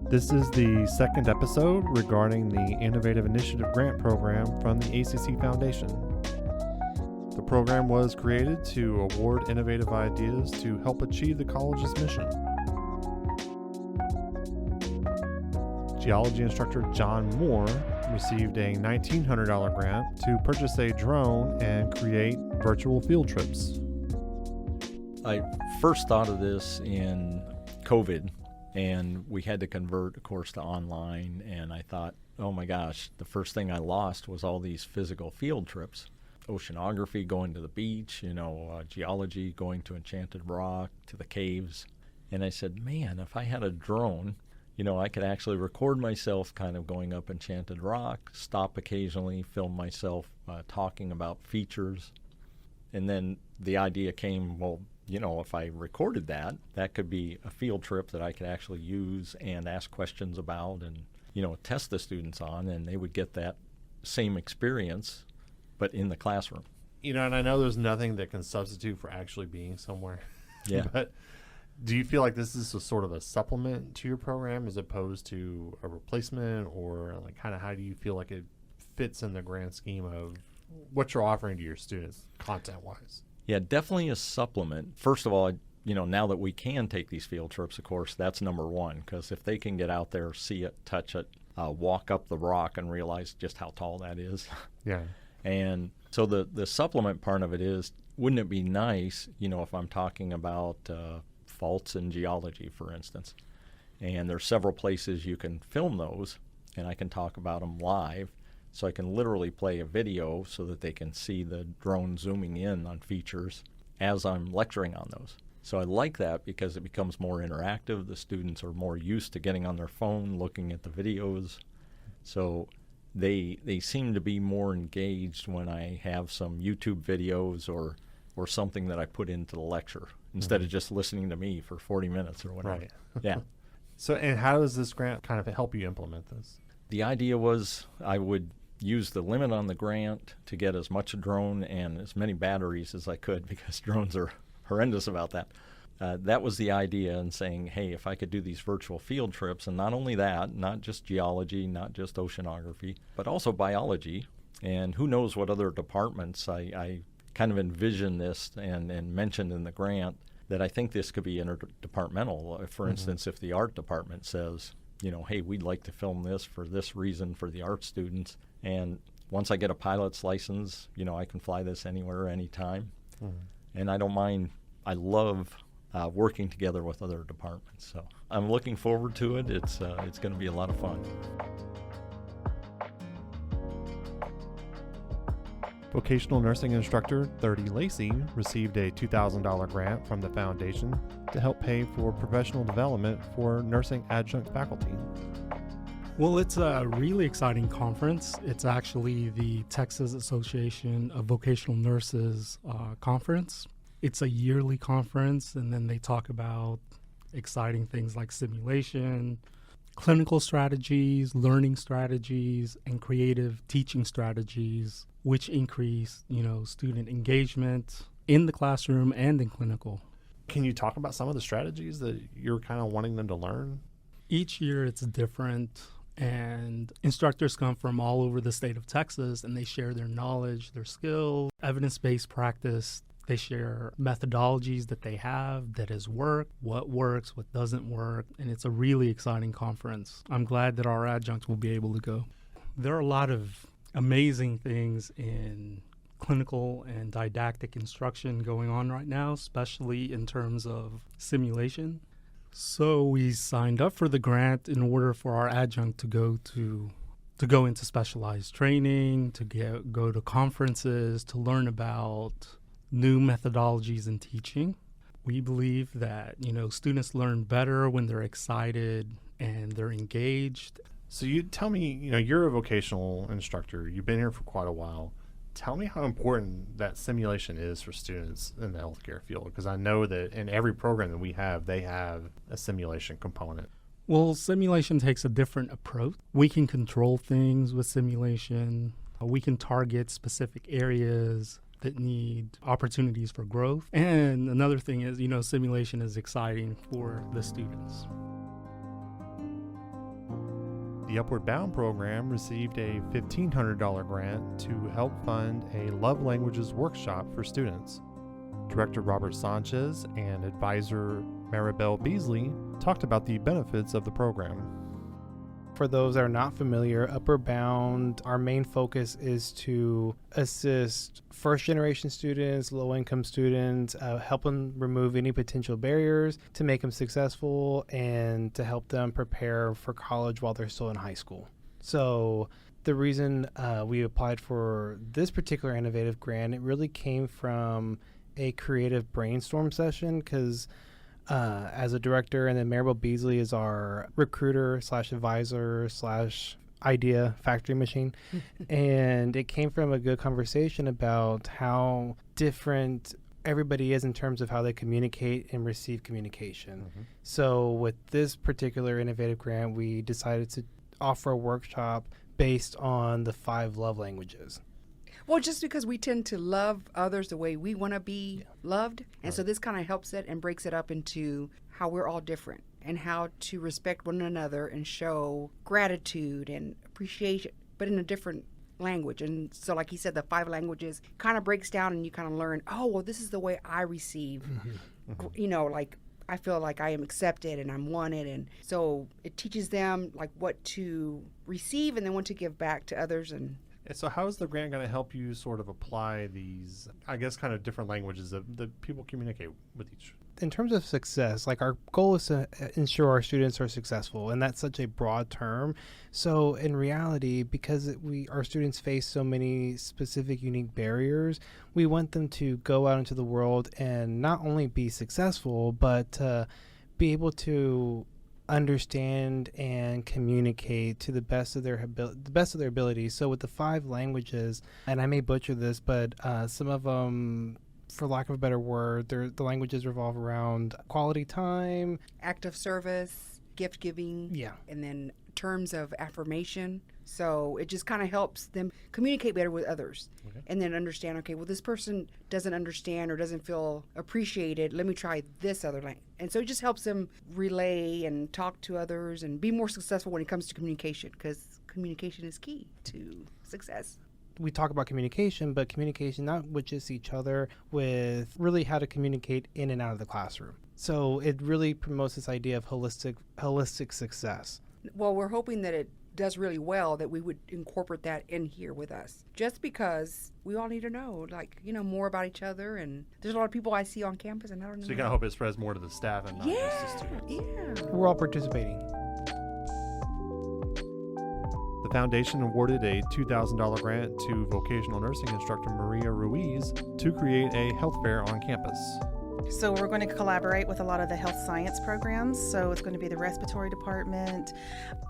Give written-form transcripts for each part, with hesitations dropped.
This is the second episode regarding the Innovative Initiative Grant Program from the ACC Foundation. The program was created to award innovative ideas to help achieve the college's mission. Geology instructor John Moore received a $1,900 grant to purchase a drone and create virtual field trips. I first thought of this in COVID, and we had to convert, of course, to online, and I thought, oh my gosh, the first thing I lost was all these physical field trips. Oceanography, going to the beach, geology, going to Enchanted Rock, to the caves. And I said, man, if I had a drone, I could actually record myself kind of going up Enchanted Rock, stop occasionally, film myself talking about features. And then the idea came, well, if I recorded that, that could be a field trip that I could actually use and ask questions about and, test the students on, and they would get that same experience, but in the classroom. And I know there's nothing that can substitute for actually being somewhere. Yeah. But do you feel like this is a sort of a supplement to your program as opposed to a replacement, or like kind of how do you feel like it fits in the grand scheme of what you're offering to your students content-wise? Yeah, definitely a supplement. First of all, now that we can take these field trips, of course, that's number one, because if they can get out there, see it, touch it, walk up the rock and realize just how tall that is. Yeah. And so the supplement part of it is, wouldn't it be nice, if I'm talking about faults in geology, for instance, and there's several places you can film those, and I can talk about them live. So I can literally play a video so that they can see the drone zooming in on features as I'm lecturing on those. So I like that because it becomes more interactive. The students are more used to getting on their phone, looking at the videos. So they seem to be more engaged when I have some YouTube videos or something that I put into the lecture instead of just listening to me for 40 minutes or whatever. Right. Yeah. So, and how does this grant kind of help you implement this? The idea was I would use the limit on the grant to get as much a drone and as many batteries as I could, because drones are horrendous about that. That was the idea, in saying, hey, if I could do these virtual field trips, and not only that, not just geology, not just oceanography, but also biology, and who knows what other departments. I kind of envision this and mentioned in the grant that I think this could be interdepartmental. For instance, if the art department says, hey, we'd like to film this for this reason for the art students, and once I get a pilot's license, I can fly this anywhere, anytime. And I don't mind. I love working together with other departments. So I'm looking forward to it. It's going to be a lot of fun. Vocational nursing instructor 30 Lacey received a $2,000 grant from the foundation to help pay for professional development for nursing adjunct faculty. Well, it's a really exciting conference. It's actually the Texas Association of Vocational Nurses conference. It's a yearly conference, and then they talk about exciting things like simulation, clinical strategies, learning strategies, and creative teaching strategies, which increase, student engagement in the classroom and in clinical. Can you talk about some of the strategies that you're kind of wanting them to learn? Each year it's different, and instructors come from all over the state of Texas, and they share their knowledge, their skills, evidence-based practice. They share methodologies that they have that has worked, what works, what doesn't work, and it's a really exciting conference. I'm glad that our adjuncts will be able to go. There are a lot of amazing things in clinical and didactic instruction going on right now, especially in terms of simulation. So we signed up for the grant in order for our adjunct to go into specialized training, to go to conferences, to learn about new methodologies in teaching. We believe that, students learn better when they're excited and they're engaged. So you tell me, you're a vocational instructor. You've been here for quite a while. Tell me how important that simulation is for students in the healthcare field, because I know that in every program that we have, they have a simulation component. Well, simulation takes a different approach. We can control things with simulation. We can target specific areas that need opportunities for growth. And another thing is, simulation is exciting for the students. The Upward Bound program received a $1,500 grant to help fund a love languages workshop for students. Director Robert Sanchez and advisor Maribel Beasley talked about the benefits of the program. For those that are not familiar, Upward Bound, our main focus is to assist first-generation students, low-income students, help them remove any potential barriers to make them successful and to help them prepare for college while they're still in high school. So the reason we applied for this particular innovative grant, it really came from a creative brainstorm session because as a director, and then Maribel Beasley is our recruiter / advisor / idea factory machine. And it came from a good conversation about how different everybody is in terms of how they communicate and receive communication. Mm-hmm. So with this particular innovative grant, we decided to offer a workshop based on the 5 love languages. Well, just because we tend to love others the way we want to be loved. And so this kind of helps it and breaks it up into how we're all different and how to respect one another and show gratitude and appreciation, but in a different language. And so, like he said, the 5 languages kind of breaks down and you kind of learn, oh, well, this is the way I receive, you know, like I feel like I am accepted and I'm wanted. And so it teaches them like what to receive and then what to give back to others. And so how is the grant going to help you sort of apply these, I guess, kind of different languages that people communicate with each? In terms of success, like our goal is to ensure our students are successful, and that's such a broad term. So in reality, because our students face so many specific unique barriers, we want them to go out into the world and not only be successful, but be able to understand and communicate to the best of their abilities. So with the 5 languages, and I may butcher this, but some of them, for lack of a better word, the languages revolve around quality time, act of service, gift giving, and then terms of affirmation. So it just kind of helps them communicate better with others and then understand, okay, well, this person doesn't understand or doesn't feel appreciated. Let me try this other language. And so it just helps them relay and talk to others and be more successful when it comes to communication, because communication is key to success. We talk about communication, but communication not with just each other, with really how to communicate in and out of the classroom. So it really promotes this idea of holistic success. Well, we're hoping that it does really well, that we would incorporate that in here with us, just because we all need to know, like, you know, more about each other. And there's a lot of people I see on campus and I don't know. So you kind of hope it spreads more to the staff and not just the students. Yeah. We're all participating. The foundation awarded a $2,000 grant to vocational nursing instructor Maria Ruiz to create a health fair on campus. So we're going to collaborate with a lot of the health science programs. So it's going to be the respiratory department,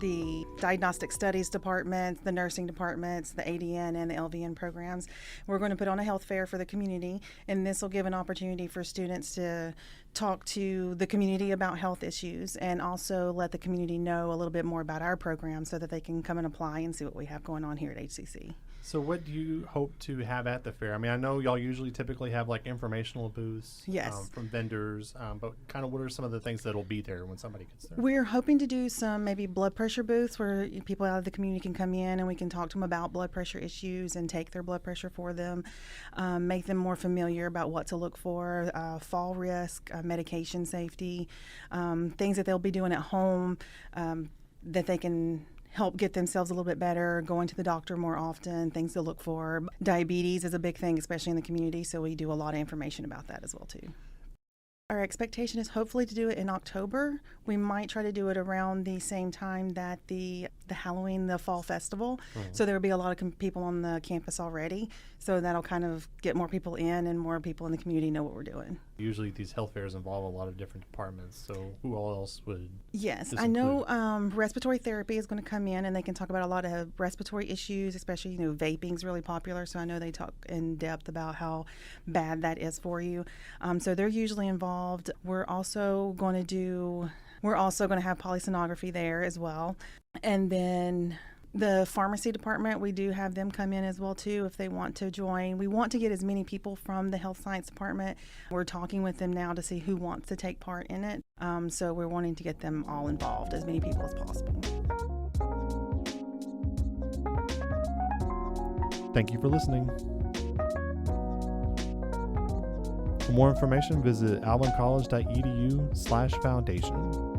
the diagnostic studies department, the nursing departments, the ADN and the LVN programs. We're going to put on a health fair for the community, and this will give an opportunity for students to talk to the community about health issues and also let the community know a little bit more about our program so that they can come and apply and see what we have going on here at HCC. So what do you hope to have at the fair? I mean, I know y'all usually typically have like informational booths from vendors, but kind of what are some of the things that'll be there when somebody gets there? We're hoping to do some maybe blood pressure booths where people out of the community can come in and we can talk to them about blood pressure issues and take their blood pressure for them, make them more familiar about what to look for, fall risk, medication safety, things that they'll be doing at home that they can help get themselves a little bit better, going to the doctor more often, things to look for. Diabetes is a big thing, especially in the community, so we do a lot of information about that as well, too. Our expectation is hopefully to do it in October. We might try to do it around the same time that the Halloween, the fall festival. Mm-hmm. So there will be a lot of people on the campus already. So that'll kind of get more people in and more people in the community know what we're doing. Usually these health fairs involve a lot of different departments. So who all else would? Yes, I know respiratory therapy is going to come in and they can talk about a lot of respiratory issues, especially, you know, vaping is really popular. So I know they talk in depth about how bad that is for you. So they're usually involved. We're also going to have polysonography there as well. And then the pharmacy department, we do have them come in as well too if they want to join. We want to get as many people from the health science department. We're talking with them now to see who wants to take part in it. So we're wanting to get them all involved, as many people as possible. Thank you for listening. For more information, visit albincollege.edu/foundation.